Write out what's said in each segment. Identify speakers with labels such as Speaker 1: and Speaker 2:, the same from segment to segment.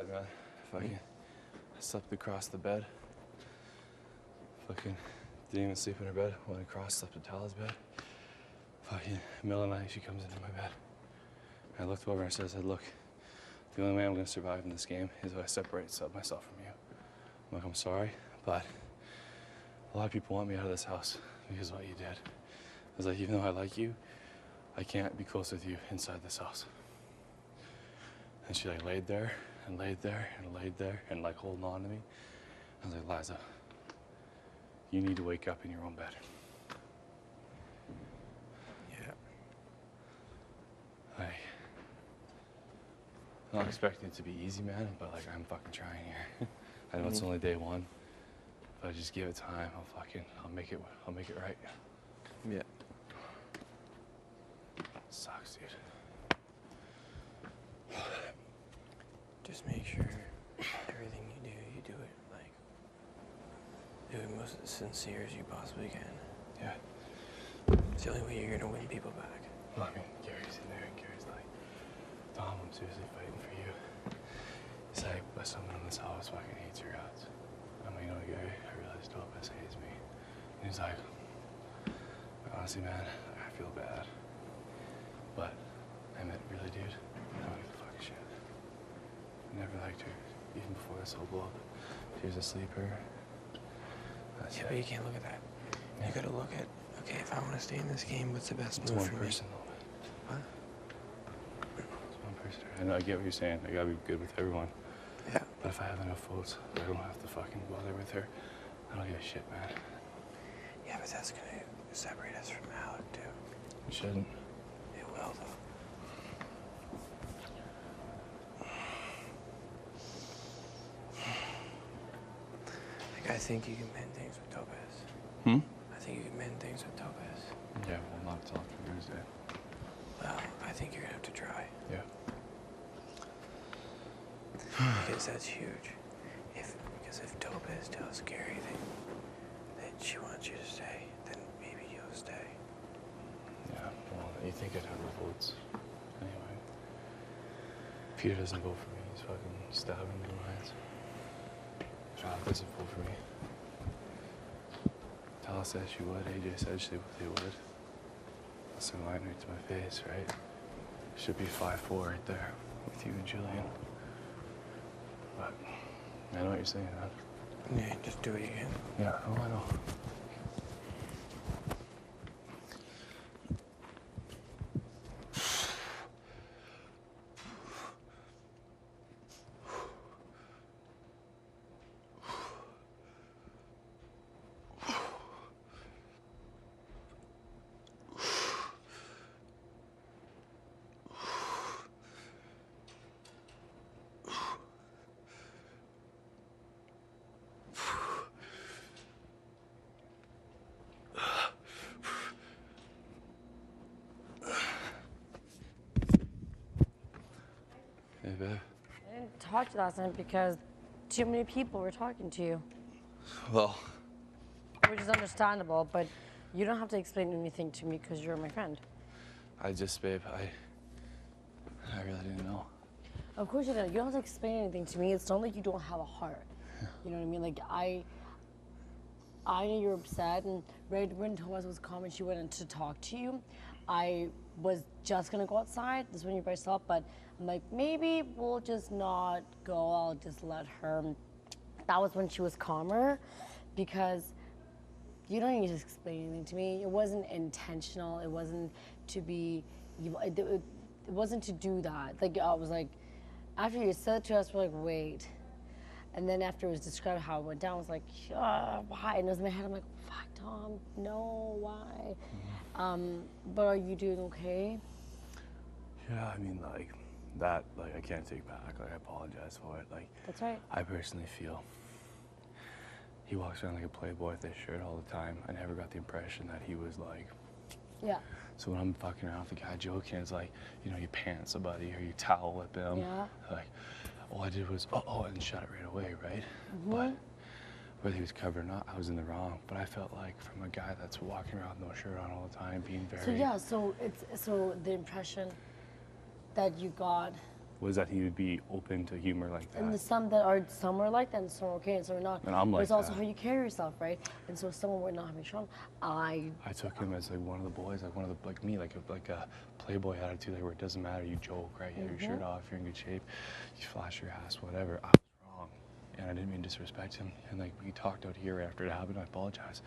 Speaker 1: bed, man. Fucking, I slept across the bed. Fucking, didn't even sleep in her bed. Went across, slept in Tala's bed. Fucking, middle of the night, she comes into my bed. I looked over and I said, look, the only way I'm gonna survive in this game is if I separate myself from you. I'm like, I'm sorry, but a lot of people want me out of this house because of what you did. I was like, even though I like you, I can't be close with you inside this house. And she like laid there and laid there and laid there and like holding on to me. I was like, Liza, you need to wake up in your own bed.
Speaker 2: Yeah.
Speaker 1: Like, I'm not expecting it to be easy, man, but like I'm fucking trying here. I know it's only day one, but just give it time. I'll make it right.
Speaker 2: Yeah.
Speaker 1: Sucks, dude.
Speaker 2: Just make sure everything you do it like, do it most as sincere as you possibly can.
Speaker 1: Yeah.
Speaker 2: It's the only way you're gonna win people back.
Speaker 1: Well, I mean, Gary's in there, and Gary's like, Tom, I'm seriously fighting for you. He's like, but someone in this house fucking hates your guts. I'm like, you know, Gary, I realize Topaz hates me. And he's like, honestly, man, I feel bad. But I meant, really, dude, I don't give a fuck shit. I never liked her, even before this whole blow up. She was a sleeper. That's
Speaker 2: Yeah,
Speaker 1: it.
Speaker 2: but you can't look at that.
Speaker 1: Yeah.
Speaker 2: You gotta look at, okay, if I want to stay in this game, what's the best
Speaker 1: It's
Speaker 2: move
Speaker 1: one
Speaker 2: for
Speaker 1: person,
Speaker 2: me?
Speaker 1: though.
Speaker 2: What?
Speaker 1: It's one person. I know, I get what you're saying. I gotta be good with everyone.
Speaker 2: Yeah.
Speaker 1: But if I have enough votes, I don't have to fucking bother with her. I don't give a shit, man.
Speaker 2: Yeah, but that's gonna separate us from Alec, too.
Speaker 1: You shouldn't.
Speaker 2: It will, though. Like, I think you can mend things with Topaz.
Speaker 1: Hmm?
Speaker 2: I think you can mend things with Topaz.
Speaker 1: Yeah, well, not until Thursday.
Speaker 2: Well, I think you're gonna have to try.
Speaker 1: Yeah.
Speaker 2: Because that's huge. Because if Topaz tells Gary that she wants you to stay, then maybe you'll stay.
Speaker 1: Yeah, well, you think I'd have the votes. Anyway. Peter doesn't vote for me. He's fucking stabbing me in the lines. Charlotte doesn't vote for me. Tala said she would. AJ said they would. That's a line right to my face, right? Should be 5-4 right there with you and Julian. But I know what you're saying, man.
Speaker 2: Yeah, just do what you can.
Speaker 1: Yeah, oh, I know. Hey, babe.
Speaker 3: I didn't talk to you last night because too many people were talking to you,
Speaker 1: Well,
Speaker 3: which is understandable, but you don't have to explain anything to me because you're my friend.
Speaker 1: babe, I really didn't know.
Speaker 3: Of course you don't. You don't have to explain anything to me. It's not like you don't have a heart. You know what I mean? Like, I know you're upset, and right when Thomas was calm she went in to talk to you, I was just gonna go outside. This is when you're by yourself, but I'm like, maybe we'll just not go. I'll just let her. That was when she was calmer, because you don't need to explain anything to me. It wasn't intentional. It wasn't to be evil. It wasn't to do that. Like, I was like, after you said it to us, we're like, wait. And then after it was described how it went down, I was like, why? And it was in my head, I'm like, fuck, Tom, no, why? But are you doing okay?
Speaker 1: Yeah, I mean, like, that, like, I can't take back. Like, I apologize for it. Like,
Speaker 3: That's right.
Speaker 1: I personally feel he walks around like a playboy with his shirt all the time. I never got the impression that he was like.
Speaker 3: Yeah.
Speaker 1: So when I'm fucking around with the guy joking, it's like, you know, you pants somebody or you towel whip him.
Speaker 3: Yeah.
Speaker 1: Like, all I did was, and shut it right away, right? But whether he was covered or not, I was in the wrong. But I felt like from a guy that's walking around with no shirt on all the time, being very.
Speaker 3: So yeah, so the impression that you got
Speaker 1: was that he would be open to humor like that.
Speaker 3: And some are like that, and some are okay, and some are not.
Speaker 1: And I'm
Speaker 3: But
Speaker 1: like
Speaker 3: it's also
Speaker 1: that.
Speaker 3: how you carry yourself, right? And so if someone were not having strong,
Speaker 1: I took him as like one of the boys, like one of the like me, like a playboy attitude, like where it doesn't matter, you joke, right? You have your shirt off, you're in good shape, you flash your ass, whatever. I was wrong, and I didn't mean to disrespect him. And like we talked out here after it happened, I apologize.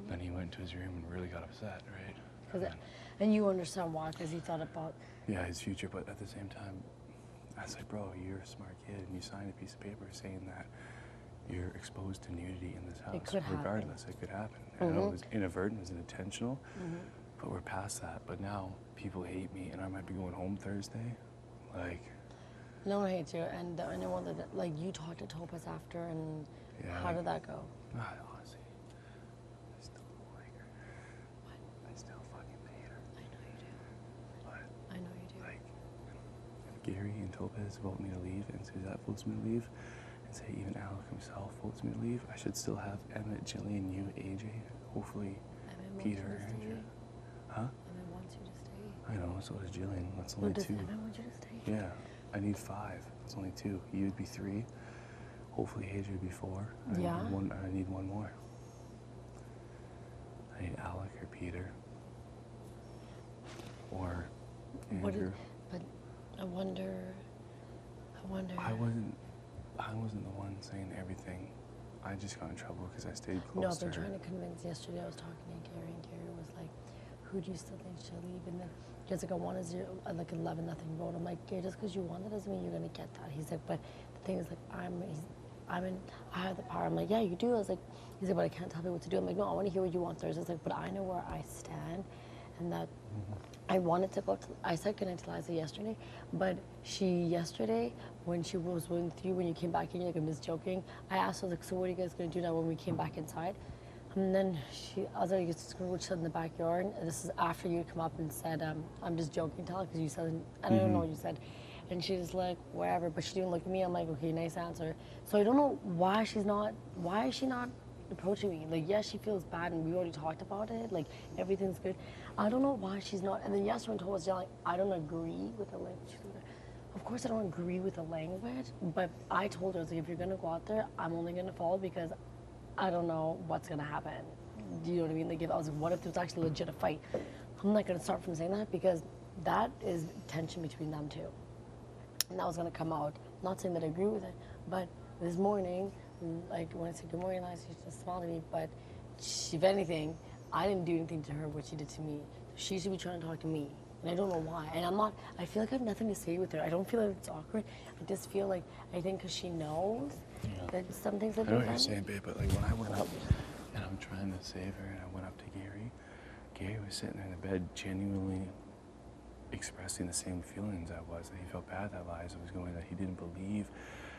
Speaker 1: Then he went to his room and really got upset, right?
Speaker 3: and you understand why, because he thought about.
Speaker 1: Yeah, his future, but at the same time, I was like, bro, you're a smart kid, and you signed a piece of paper saying that you're exposed to nudity in this house.
Speaker 3: could happen.
Speaker 1: Regardless, it could happen. I know it was inadvertent, it was intentional, but we're past that. But now people hate me, and I might be going home Thursday. Like,
Speaker 3: No one hates you, and I know that like you talked to Topaz after, and
Speaker 1: Yeah.
Speaker 3: how did that go?
Speaker 1: honestly, I still don't like her. I still fucking hate her.
Speaker 3: I know you do.
Speaker 1: But
Speaker 3: I know you do.
Speaker 1: like, if Gary and Topaz vote me to leave, and Suzette votes me to leave, and say even Alec himself votes me to leave, I should still have Emmett, Jillian, you, AJ, hopefully
Speaker 3: Emmett wants
Speaker 1: Peter,
Speaker 3: you to
Speaker 1: Andrew.
Speaker 3: stay.
Speaker 1: Huh?
Speaker 3: Emmett wants you to stay.
Speaker 1: I know, so does Jillian. That's
Speaker 3: Or
Speaker 1: only
Speaker 3: does
Speaker 1: 2.
Speaker 3: Emmett want you to stay?
Speaker 1: Yeah, I need 5. That's only 2. You would be 3. Hopefully AJ would be 4.
Speaker 3: Yeah.
Speaker 1: I need one more. I need Alec or Peter. Or
Speaker 3: What
Speaker 1: Andrew.
Speaker 3: but I wonder.
Speaker 1: I wasn't the one saying everything. I just got in trouble because I stayed
Speaker 3: No,
Speaker 1: close
Speaker 3: I've
Speaker 1: to
Speaker 3: been
Speaker 1: her.
Speaker 3: trying to convince. Yesterday I was talking to Gary, and Gary was like, "Who do you still think should leave?" And then he was like, "I want a 0, like 11-0 vote." I'm like, "Gary, just because you want it doesn't mean you're gonna get that." He's like, "But the thing is, like, I have the power." I'm like, "Yeah, you do." I was like, he's like, "But I can't tell you what to do." I'm like, "No, I want to hear what you want Thursday." He's like, "But I know where I stand, and that." I wanted to go to, I said goodnight to Liza yesterday, but yesterday, when she was with you, when you came back in, you're like, I'm just joking. I asked her, like, so what are you guys going to do now when we came back inside? And then I was like, you're just going to go chill in the backyard. And this is after you come up and said, I'm just joking, tell her, because you said, I don't know what you said. And she was like, wherever, but she didn't look at me. I'm like, okay, nice answer. So I don't know why is she not approaching me? Like, yes, she feels bad, and we already talked about it. Like, everything's good. I don't know why she's not. And then yesterday when Tola was yelling, I don't agree with the language. Of course, I don't agree with the language, but I told her, I was like, if you're gonna go out there, I'm only gonna follow because I don't know what's gonna happen. Do you know what I mean? Like, if I was like, what if there was actually legit a fight? I'm not gonna start from saying that because that is tension between them two. And that was gonna come out. Not saying that I agree with it, but this morning, like when I said good morning, Liza, she just smiled at me. But if anything, I didn't do anything to her what she did to me. She should be trying to talk to me, and I don't know why. And I'm not. I feel like I have nothing to say with her. I don't feel like it's awkward. I just feel like I think because she knows that some things have
Speaker 1: I know
Speaker 3: been
Speaker 1: what you're
Speaker 3: done.
Speaker 1: saying, babe, but like when I went up and I'm trying to save her and I went up to Gary was sitting there in the bed genuinely expressing the same feelings I was, that he felt bad that Liza was going, that he didn't believe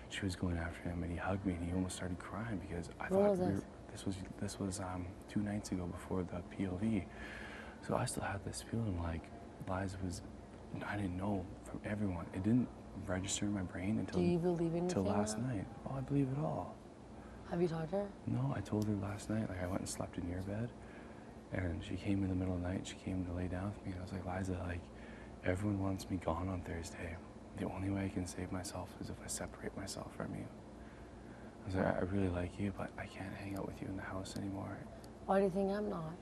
Speaker 1: she was going after him, and he hugged me and he almost started crying because I
Speaker 3: What
Speaker 1: thought
Speaker 3: was
Speaker 1: this was 2 nights ago before the POV. So I still had this feeling like Liza was, I didn't know from everyone. It didn't register in my brain
Speaker 3: Do you believe anything
Speaker 1: until last
Speaker 3: now?
Speaker 1: night. Oh, I believe it all.
Speaker 3: Have you talked to her?
Speaker 1: No, I told her last night, like I went and slept in your bed, and she came in the middle of the night, she came to lay down with me, and I was like, Liza, like, everyone wants me gone on Thursday. The only way I can save myself is if I separate myself from you. I was like, I really like you, but I can't hang out with you in the house anymore.
Speaker 3: Why do you think I'm not?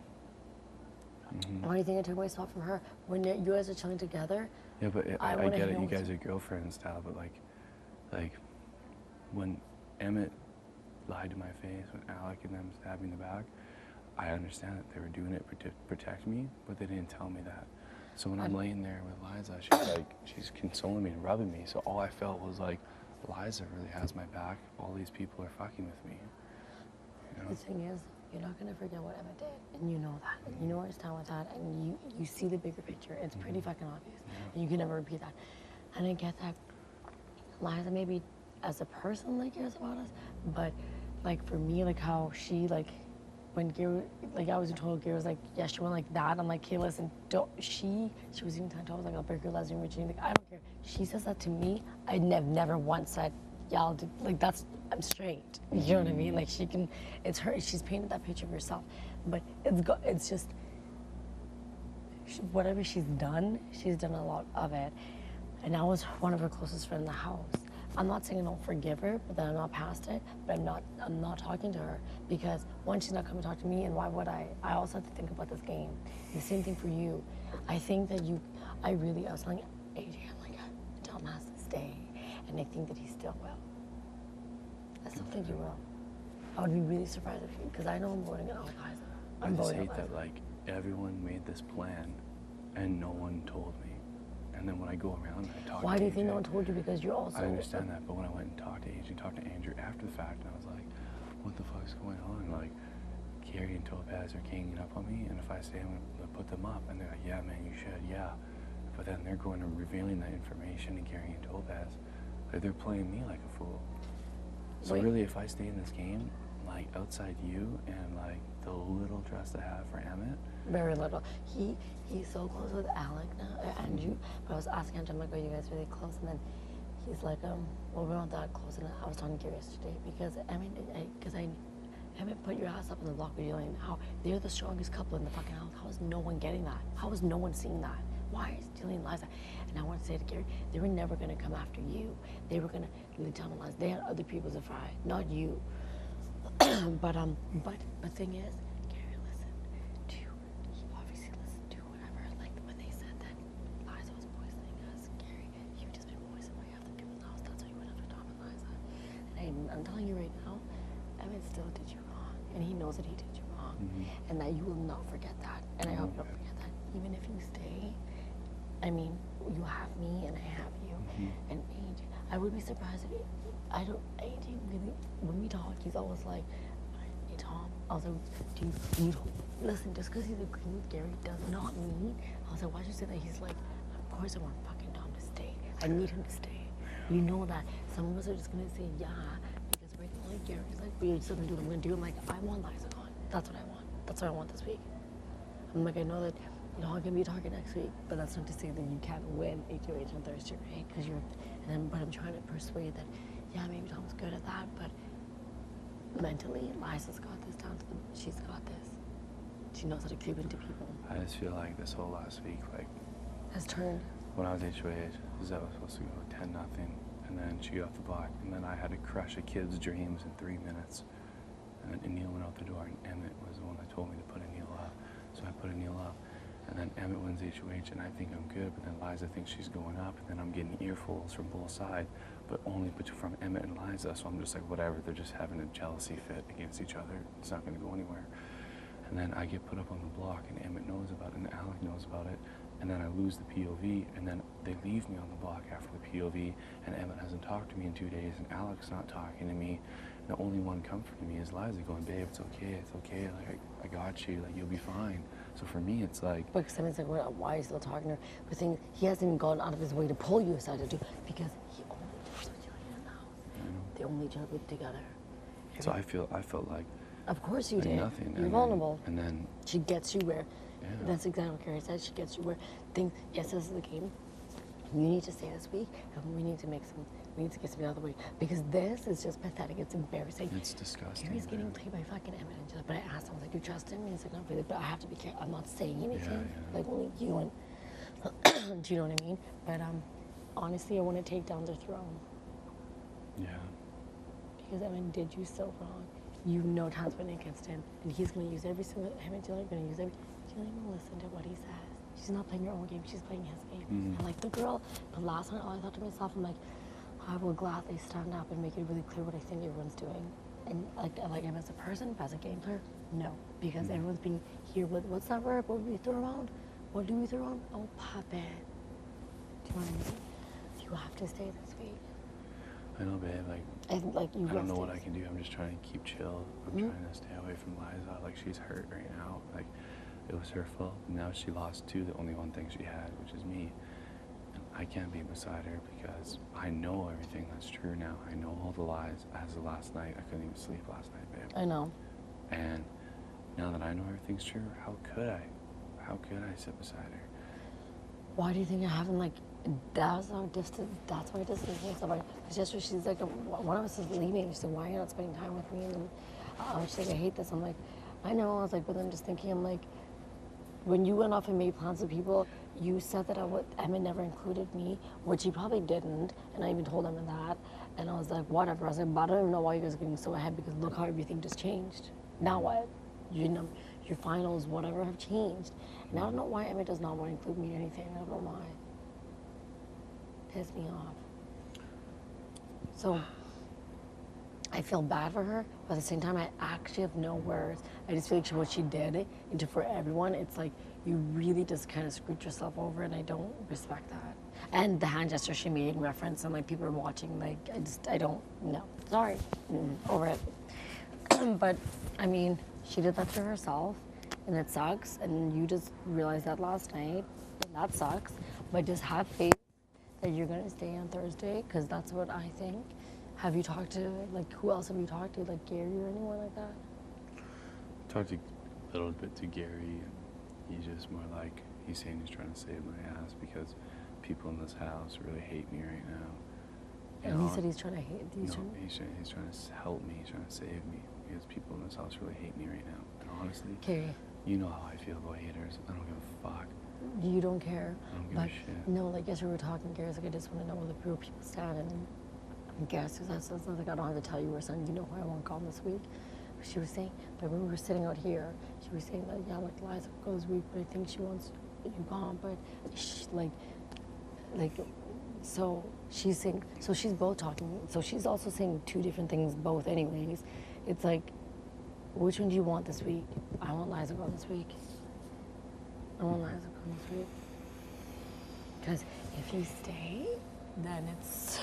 Speaker 3: Why do you think I took myself from her? When you guys are chilling together,
Speaker 1: Yeah, but
Speaker 3: I
Speaker 1: I
Speaker 3: wanna
Speaker 1: get it,
Speaker 3: hang
Speaker 1: you
Speaker 3: with
Speaker 1: guys
Speaker 3: you.
Speaker 1: are girlfriend style, but like, when Emmett lied to my face, when Alec and them stabbed me in the back, I understand that they were doing it to protect me, but they didn't tell me that. So when I'm laying there with Liza, she's consoling me and rubbing me. So all I felt was like, Liza really has my back. All these people are fucking with me. You know?
Speaker 3: the thing is, you're not gonna forget what Emma did, and you know that. And you know where I stand with that, and you see the bigger picture. It's pretty fucking obvious, and you can never repeat that. And I get that Liza maybe as a person like cares about us, but like for me, like how she like when Gary, like I was told Gary was like, yeah, she went like that. I'm like, hey, listen, don't. She was even telling, I was like, I'll break your lesbian virginity. Like I don't care. She says that to me. I never once said, yeah, I'll do, like that's, I'm straight. You know what I mean? Like she can, it's her. She's painted that picture of herself, but it's just whatever she's done a lot of it. And I was one of her closest friends in the house. I'm not saying I don't forgive her, but then I'm not past it. But I'm not talking to her because one, she's not coming to talk to me, and why would I? I also have to think about this game. And the same thing for you. I think that I was telling Adrian, like, Tom has to stay, and I think that he still will. I still think he will. I would be really surprised if you, because I know I'm voting on Liza.
Speaker 1: I just hate that, like, everyone made this plan and no one told me. And then when I go around and I talk
Speaker 3: Why
Speaker 1: to
Speaker 3: do you think
Speaker 1: AJ,
Speaker 3: no one told you? Because you're also.
Speaker 1: I understand that, but when I went and talked to AJ, talked to Andrew after the fact, and I was like, what the fuck's going on? Like, Gary and Topaz are ganging up on me, and if I say I'm gonna put them up, and they're like, yeah, man, you should, yeah. But then they're going and revealing that information to Gary and Topaz. Like, they're playing me like a fool. So
Speaker 3: Wait.
Speaker 1: really, if I stay in this game, like, outside you and, like, the little trust I have for Emmett,
Speaker 3: Very little. He's so close with Alec now, Andrew. But I was asking Andrew, I'm like, are you guys really close? And then he's like, well, we're not that close. And I was talking to Gary yesterday because Emmett put your ass up in the block with Julian. How they're the strongest couple in the fucking house. How is no one getting that? How is no one seeing that? Why is Julian Liza? And I want to say to Gary, they were never gonna come after you. They were gonna really tell them lies. They had other people to fry, not you. but the thing is, Gary listened to. He obviously listened to whatever. Like when they said that Liza was poisoning us, Gary, you just been poisoned by other people's house. That's why you went after Tom and Liza. And I'm telling you right now, Emmett still did you wrong, and he knows that he did you wrong, and that you will not forget that. And I hope you don't forget that. Even if you stay, I mean, you have me and I have you, and AJ. I would be surprised if AJ really, when we talk, he's always like, hey Tom, I was like, do you listen, just because he's agreeing with Gary does not mean, I was like, why'd you say that? He's like, of course I want fucking Tom to stay. I need him to stay. You know that. Some of us are just going to say, yeah, because right now, like Gary's like, but you're still going to do what I'm going to do. I'm like, I want Liza gone. That's what I want. That's what I want this week. I'm like, I know that you're not going to be talking next week, but that's not to say that you can't win HOH on Thursday, right? Because but I'm trying to persuade that, yeah, maybe Tom's good at that, but mentally, Liza's got this down to she's got this. She knows how to creep into people.
Speaker 1: I just feel like this whole last week, like,
Speaker 3: Has turned.
Speaker 1: when I was HOH, Zette was supposed to go 10-0, and then she got off the block, and then I had to crush a kid's dreams in 3 minutes. And then Neil went out the door, and Emmett was the one that told me to put Neil up. So I put Neil up. And then Emmett wins HOH, and I think I'm good, but then Liza thinks she's going up, and then I'm getting earfuls from both sides, but only from Emmett and Liza, so I'm just like, whatever, they're just having a jealousy fit against each other. It's not going to go anywhere. And then I get put up on the block, and Emmett knows about it, and Alec knows about it, and then I lose the POV, and then they leave me on the block after the POV, and Emmett hasn't talked to me in 2 days, and Alec's not talking to me. And the only one comforting me is Liza going, babe, it's okay, like, I got you, like, you'll be fine. So for me, it's like...
Speaker 3: But Simon's like, why are you still talking to her? But thing, he hasn't even gone out of his way to pull you aside to do, because he only deals with Julian in the house. They only deal with together.
Speaker 1: So I felt like...
Speaker 3: Of course you
Speaker 1: like
Speaker 3: did.
Speaker 1: nothing.
Speaker 3: You're
Speaker 1: and
Speaker 3: vulnerable.
Speaker 1: Then, and then...
Speaker 3: She gets you where...
Speaker 1: Yeah.
Speaker 3: That's exactly what Carrie said. She gets you where things... Yes, this is the game. You need to stay this week, and we need to get something out of the way. Because this is just pathetic. It's embarrassing.
Speaker 1: It's disgusting.
Speaker 3: Gary's getting played by fucking Emmett and Jill. But I asked him, I was like, you trust him? And he's like, not really, but I have to be careful. I'm not saying anything.
Speaker 1: Yeah.
Speaker 3: Like, only you and... do you know what I mean? But honestly, I want to take down their throne.
Speaker 1: Yeah.
Speaker 3: Because Emmett did you so wrong. You know Tom's been against him. And he's going to use every single... Him and Jill are going to use every... Jill even listen to what he says. She's not playing her own game. She's playing his game. And like the girl, the last time I thought to myself, I'm like, I will gladly stand up and make it really clear what I think everyone's doing. And like him as a person, as a game player, no. Because everyone's being here with, what's that word? What do we throw around? What do we throw around? Oh, puppet. Do you know what I mean? You have to stay this week.
Speaker 1: I know, babe, like...
Speaker 3: you
Speaker 1: I don't know
Speaker 3: stay
Speaker 1: what I
Speaker 3: this
Speaker 1: can do. I'm just trying to keep chill. I'm trying to stay away from Liza. Like, she's hurt right now. Like, it was her fault. Now she lost too, the only one thing she had, which is me. And I can't be beside her because I know everything that's true now. I know all the lies. As of last night, I couldn't even sleep last night, babe.
Speaker 3: I know.
Speaker 1: And now that I know everything's true, how could I? How could I sit beside her?
Speaker 3: Why do you think I haven't, like, that's our distance, that's why distance makes up. Because yesterday she's like, one of us is leaving. She said, why are you not spending time with me? And then she's like, I hate this. I'm like, I know. I was like, but I'm just thinking, I'm like, when you went off and made plans with people, you said that Emmett never included me, which he probably didn't, and I even told Emmett that, and I was like, whatever. I was like, but I don't even know why you guys are getting so ahead because look how everything just changed. Now what? You know, your finals, whatever, have changed, and I don't know why Emmett does not want to include me in anything. I don't know why. Pissed me off. So I feel bad for her, but at the same time, I actually have no words. I just feel like what she did into for everyone, it's like you really just kind of screwed yourself over, and I don't respect that. And the hand gesture she made in reference, and like people are watching, like I don't know. Sorry, over it. But I mean, she did that to herself, and it sucks. And you just realized that last night, and that sucks. But just have faith that you're gonna stay on Thursday, because that's what I think. Have you talked to, like, who else have you talked to, like Gary or anyone like that?
Speaker 1: Talked a little bit to Gary, and he's just more like, he's saying he's trying to save my ass because people in this house really hate me right now.
Speaker 3: And he said he's trying to hate.
Speaker 1: He's trying to help me, he's trying to save me because people in this house really hate me right now. And honestly,
Speaker 3: Gary,
Speaker 1: you know how I feel about haters. I don't give a fuck.
Speaker 3: you don't care.
Speaker 1: I don't give
Speaker 3: But
Speaker 1: a shit.
Speaker 3: no, like, yes, we were talking, Gary's like, I just want to know where the real people stand. And guess that's like, I don't have to tell you or something. You know who I want call this week. But she was saying, but when we were sitting out here, she was saying that, yeah, like, Liza will go this week, but I think she wants you gone. But she, like, so she's saying, so she's both talking. So she's also saying two different things, both anyways. It's like, which one do you want this week? I want Liza gone this week. I want Liza gone this week. Because if you stay, then it's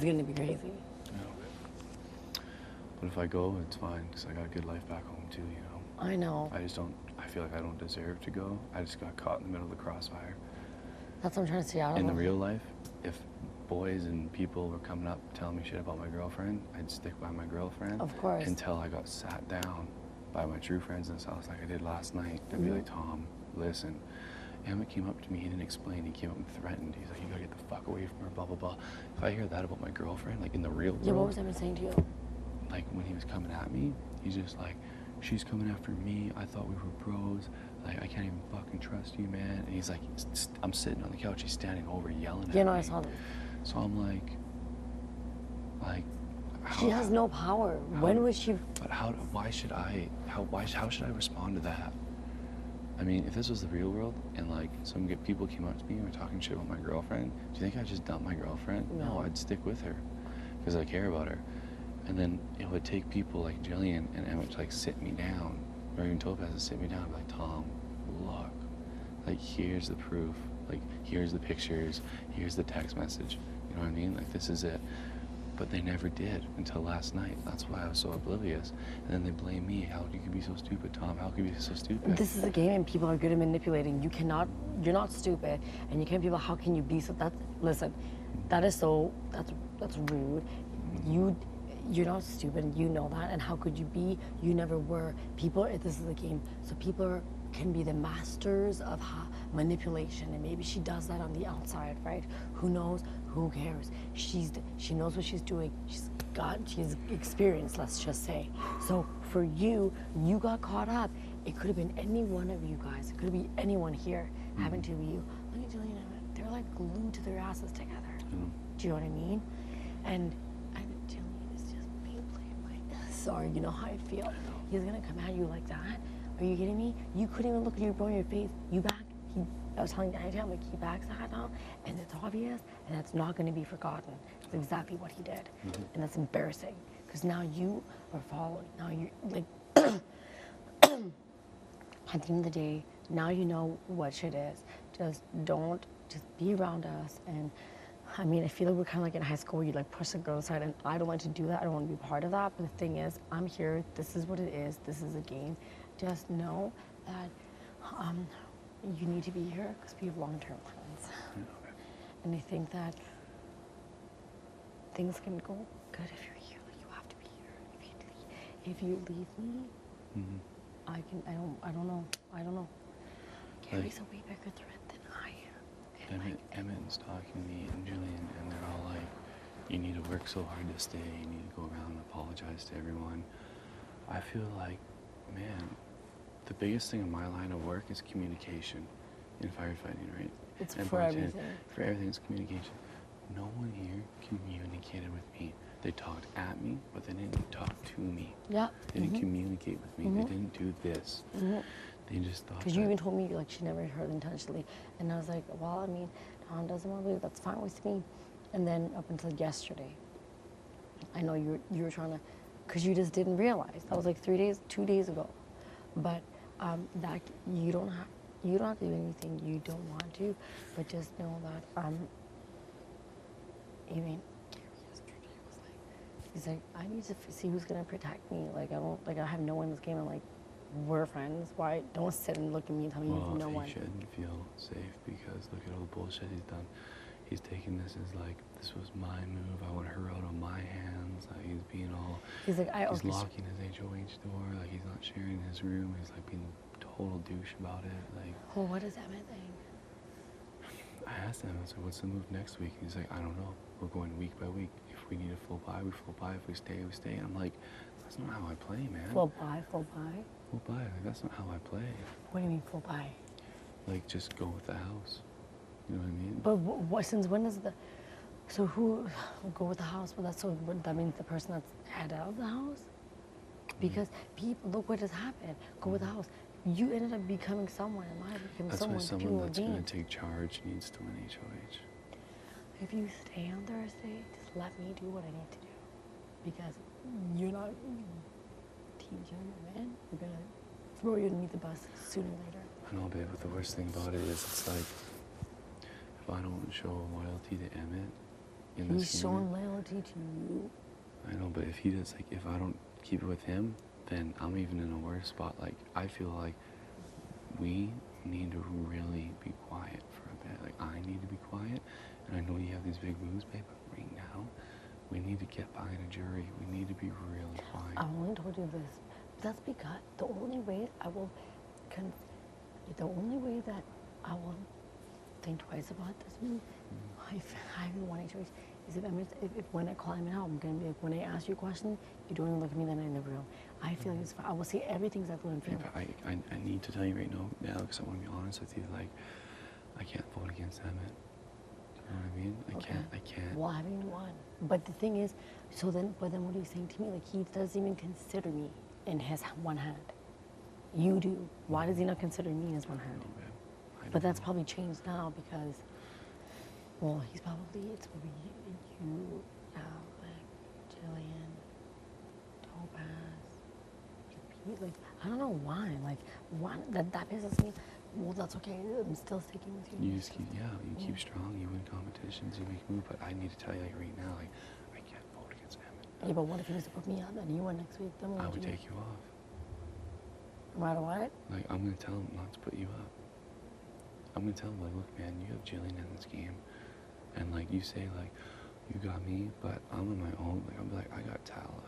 Speaker 3: gonna be crazy.
Speaker 1: Yeah. But if I go, it's fine because I got a good life back home too, you know.
Speaker 3: I know.
Speaker 1: I feel like I don't deserve to go. I just got caught in the middle of the crossfire.
Speaker 3: That's what I'm trying to say. I don't
Speaker 1: In
Speaker 3: know.
Speaker 1: the real life, if boys and people were coming up telling me shit about my girlfriend, I'd stick by my girlfriend.
Speaker 3: Of course.
Speaker 1: Until I got sat down by my true friends in this house like I did last night. I'd be like, Tom, listen. Emmett came up to me, he didn't explain, he came up and threatened. He's like, you gotta get the fuck away from her, blah, blah, blah. If I hear that about my girlfriend, like in the real world.
Speaker 3: Yeah, what was Emmett saying to you?
Speaker 1: Like when he was coming at me, he's just like, she's coming after me. I thought we were bros. Like, I can't even fucking trust you, man. And he's like, I'm sitting on the couch, he's standing over yelling at me.
Speaker 3: You know, I saw them.
Speaker 1: So I'm like,
Speaker 3: She has no power. When was she?
Speaker 1: But how should I respond to that? I mean, if this was the real world and like people came up to me and were talking shit about my girlfriend, do you think I'd just dump my girlfriend? No, I'd stick with her because I care about her. And then it would take people like Jillian and Emmett to like sit me down, or even Topaz to sit me down and be like, Tom, look, like here's the proof, like here's the pictures, here's the text message. You know what I mean? Like this is it. But they never did until last night. That's why I was so oblivious. And then they blame me. How you could be so stupid, Tom? How could you be so stupid?
Speaker 3: This is a game and people are good at manipulating. You're not stupid, and you can't people, how can you be so, listen, that's rude. You're not stupid, you know that, and how could you be? You never were. This is a game, so people can be the masters of manipulation, and maybe she does that on the outside, right? Who knows? Who cares? She knows what she's doing. She's experienced, let's just say. So for you got caught up. It could have been any one of you guys. It could be anyone here having to be you. Look at Jillian and Emmett. They're like glued to their asses together. Do you know what I mean? And Jillian is just being played by. Sorry, you know how I feel. He's gonna come at you like that. Are you kidding me? You couldn't even look at your bro in your face. You back. I was telling Angie, I'm like, he backs that now, and it's obvious, and that's not going to be forgotten. It's exactly what he did, and that's embarrassing, because now you are following. Now you're like, at the end of the day, now you know what shit is. Just be around us, and I mean, I feel like we're kind of like in high school where you like push the girl aside, and I don't want to do that. I don't want to be part of that. But the thing is, I'm here. This is what it is. This is a game. Just know that you need to be here because we have long-term plans. And I think that things can go good if you're here. Like, you have to be here. If you leave me, I don't know. Gary's a way bigger threat than I am.
Speaker 1: Emmett's talking to me and Julian, and they're all like, you need to work so hard to stay, you need to go around and apologize to everyone. I feel like, man, the biggest thing in my line of work is communication. in firefighting, right?
Speaker 3: It's
Speaker 1: And
Speaker 3: for
Speaker 1: bartending,
Speaker 3: everything.
Speaker 1: For everything, it's communication. No one here communicated with me. They talked at me, but they didn't talk to me.
Speaker 3: Yeah.
Speaker 1: They didn't communicate with me. They didn't do this. They just thought.
Speaker 3: Because you even told me like she never heard intentionally, and I was like, well, I mean, Tom doesn't want to leave. That's fine with me. And then up until yesterday, I know you were trying to, because you just didn't realize that was like 2 days ago, but that you don't have to do anything you don't want to, but just know that even yesterday was like, he's like, I need to see who's gonna protect me. Like I have no one in this game. I'm like, we're friends. Why don't sit and look at me and tell me you have no one?
Speaker 1: He shouldn't feel safe because look at all the bullshit he's done. He's taking this as like, this was my move. I want her out on my hands. Like he's being all.
Speaker 3: He's like,
Speaker 1: he's locking his HOH door. Like he's not sharing his room. He's like being a total douche about it. Like.
Speaker 3: Well, what does Emmett think?
Speaker 1: I asked him. I said, "What's the move next week?" He's like, "I don't know. We're going week by week. If we need a full buy, we full buy. If we stay, we stay." And I'm like, "That's not how I play, man."
Speaker 3: Full buy, full buy.
Speaker 1: Full buy. Like that's not how I play.
Speaker 3: What do you mean full buy?
Speaker 1: Like just go with the house. You know what I mean?
Speaker 3: But what? Since when is the? So who will go with the house? Well, that's so. That means the person that's head of the house. Because people, look what has happened. Go with the house. You ended up becoming someone in life. Becoming
Speaker 1: That's why
Speaker 3: someone.
Speaker 1: someone that's going
Speaker 3: gained.
Speaker 1: to take charge needs to win HOH.
Speaker 3: If you stay on Thursday, just let me do what I need to do. Because you're not Team Junior, man. We're gonna throw you underneath the bus sooner or later.
Speaker 1: I know, babe, but the worst thing about it is it's like, if I don't show loyalty to Emmett in this
Speaker 3: He's showing
Speaker 1: moment,
Speaker 3: loyalty to you.
Speaker 1: I know, but if he does, like, if I don't keep it with him, then I'm even in a worse spot. Like, I feel like we need to really be quiet for a bit. Like, I need to be quiet, and I know you have these big moves, babe, but right now, we need to get behind a jury. We need to be really quiet.
Speaker 3: I only told you this. That's because the only way I will, the only way that I will think twice about this move, if I haven't wanted to, is if when I call him out, I'm gonna be like, when I ask you a question, you don't even look at me, then I never will. I feel like it's fine. I will say everything exactly what I'm
Speaker 1: Yeah,
Speaker 3: feeling.
Speaker 1: but I need to tell you right now, because I want to be honest with you. Like, I can't vote against Emmett. You know what I mean? I can't.
Speaker 3: Well, I haven't won. But the thing is, but then what are you saying to me? Like, he doesn't even consider me in his one hand. You do. Why does he not consider me in his one hand?
Speaker 1: No, babe.
Speaker 3: But that's probably changed now because, well, it's probably you, Alec, Jillian, Topaz, Pete. Like, I don't know why. Like, why that pisses me. Well, that's okay. I'm still sticking with you.
Speaker 1: You just keep, you keep strong. You win competitions. You make moves. But I need to tell you, like, right now, like, I can't vote against Emmett.
Speaker 3: Yeah, but what if he was to put me out and you won next week? Then what
Speaker 1: I
Speaker 3: would
Speaker 1: would
Speaker 3: you do?
Speaker 1: take you off.
Speaker 3: No matter what?
Speaker 1: Like, I'm gonna tell him not to put you up. I'm gonna tell him, like, look, man, you have Jillian in this game, and like you say, like, you got me, but I'm on my own. Like, I'm like, I got Tala.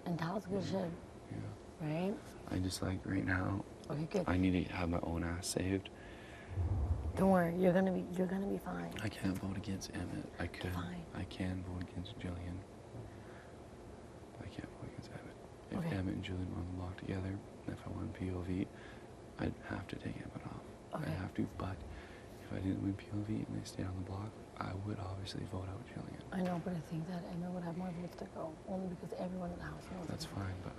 Speaker 3: And Tal's good shit,
Speaker 1: Yeah.
Speaker 3: right?
Speaker 1: I just like right now.
Speaker 3: Okay, good.
Speaker 1: I need to have my own ass saved.
Speaker 3: Don't worry, you're gonna be fine.
Speaker 1: I can't vote against Emmett. I could.
Speaker 3: Fine.
Speaker 1: I can vote against Jillian. I can't vote against Emmett. If
Speaker 3: Okay.
Speaker 1: Emmett and Jillian were on the block together, if I won POV, I'd have to take Emmett off.
Speaker 3: Okay.
Speaker 1: I'd have to. But if I didn't win POV and they stayed on the block, I would obviously vote out Jillian.
Speaker 3: I know, but I think that Emma would have more votes to go, only because everyone in the house knows.
Speaker 1: That's
Speaker 3: him.
Speaker 1: fine, but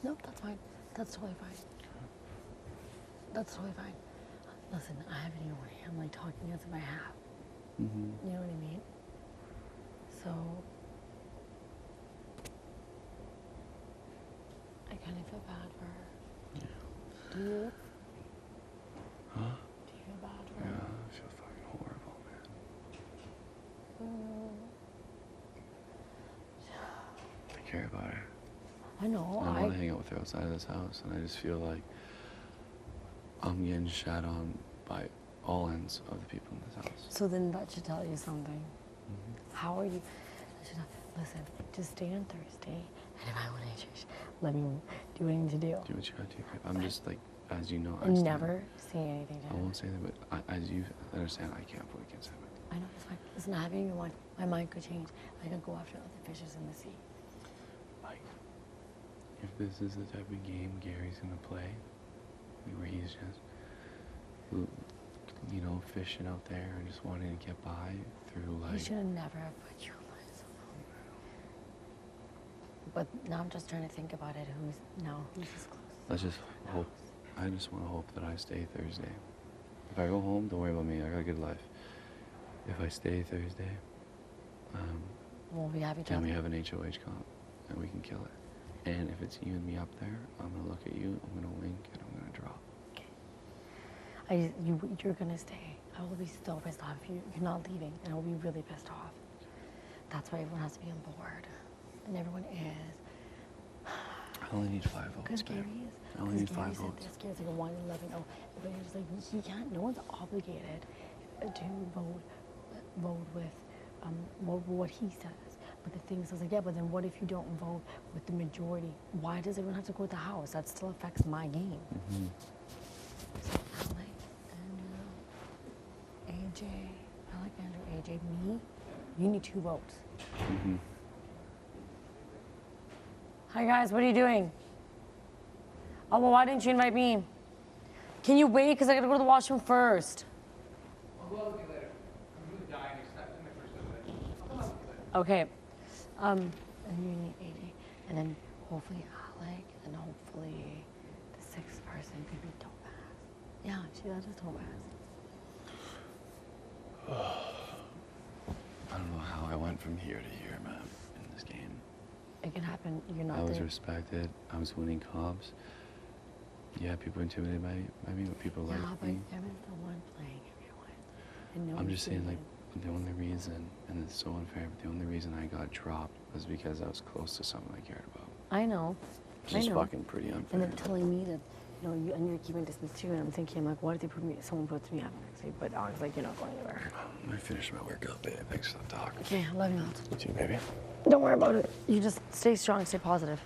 Speaker 3: No, that's fine. That's totally fine. That's totally fine. Listen, I have it in way. I'm like talking as if I have.
Speaker 1: Mm-hmm.
Speaker 3: You know what I mean? So I kind of feel bad for her.
Speaker 1: Yeah.
Speaker 3: Do you?
Speaker 1: Huh?
Speaker 3: Do you feel bad for
Speaker 1: Yeah,
Speaker 3: her?
Speaker 1: I feel fucking horrible, man. I care about her.
Speaker 3: I know.
Speaker 1: I want to hang out with her outside of this house, and I just feel like I'm getting shat on by all ends of the people in this house.
Speaker 3: So then that should tell you something.
Speaker 1: Mm-hmm.
Speaker 3: How are you? Listen, just stay on Thursday, and if I want to change, let me do what I need to do.
Speaker 1: Do what you gotta do, babe. I'm just like, as you know, I
Speaker 3: And
Speaker 1: stand-
Speaker 3: never say anything to
Speaker 1: I
Speaker 3: him.
Speaker 1: won't say that, but as you understand, I can't vote against him.
Speaker 3: I know it's fine. Listen, having your mind, my mind could change. I could go after other fishes in the sea.
Speaker 1: Like, if this is the type of game Gary's gonna play, where he's just you know, fishing out there and just wanting to get by through
Speaker 3: He
Speaker 1: like.
Speaker 3: should have never have put you on myself. But now I'm just trying to think about it. Who's as close?
Speaker 1: Let's just hope. I just want to hope that I stay Thursday. If I go home, don't worry about me. I got a good life. If I stay Thursday,
Speaker 3: Will we have each
Speaker 1: then
Speaker 3: other?
Speaker 1: we have an HOH comp, and we can kill it. And if it's you and me up there, I'm gonna look at you, I'm gonna wink, and I'm gonna drop.
Speaker 3: You're gonna stay. I will be so pissed off if you're not leaving, and I will be really pissed off. That's why everyone has to be on board, and everyone is.
Speaker 1: I only need 5 votes.
Speaker 3: Because
Speaker 1: babe.
Speaker 3: Gary is.
Speaker 1: I only need 5
Speaker 3: Gary
Speaker 1: votes.
Speaker 3: said Gary's like a 1 in 11. Oh, but he's like he can't. No one's obligated to vote with what he says. But the thing is, I was like, yeah, but then what if you don't vote with the majority? Why does everyone have to go with the House? That still affects my game.
Speaker 1: Mm-hmm.
Speaker 3: So Alec, Andrew, AJ, Alec, Andrew, AJ, me. You need 2 votes.
Speaker 1: Mm-hmm.
Speaker 3: Hi guys, what are you doing? Oh, well, why didn't you invite me? Can you wait? Because I gotta go to the washroom first.
Speaker 2: I'll go out with you later. I'm really dying. Accepting my first visit. I'll come out with you later.
Speaker 3: Okay. And you need AJ. And then hopefully Alec, and hopefully the 6th person could be Topaz. Yeah, that is Topaz.
Speaker 1: I don't know how I went from here to here, man, in this game.
Speaker 3: It can happen. You're not
Speaker 1: I was
Speaker 3: there.
Speaker 1: respected. I was winning comps. Yeah, people were intimidated by me, but people
Speaker 3: Yeah,
Speaker 1: liked
Speaker 3: but
Speaker 1: me.
Speaker 3: Evan's the one playing everyone. And no
Speaker 1: I'm
Speaker 3: one's
Speaker 1: just saying,
Speaker 3: doing
Speaker 1: like,
Speaker 3: it.
Speaker 1: the only reason, and it's so unfair, but the only reason I got dropped was because I was close to someone I cared about.
Speaker 3: I know.
Speaker 1: Which
Speaker 3: I
Speaker 1: is
Speaker 3: know.
Speaker 1: fucking pretty unfair.
Speaker 3: And they're telling me that, you know, and you're keeping distance too. And I'm thinking, like, what if they put me? Someone puts me up next to you, but I was like, you're not going anywhere.
Speaker 1: I finished my workout, babe. Thanks for the talk.
Speaker 3: Okay, I love you, Mel.
Speaker 1: You too, baby.
Speaker 3: Don't worry about it. You just stay strong, stay positive.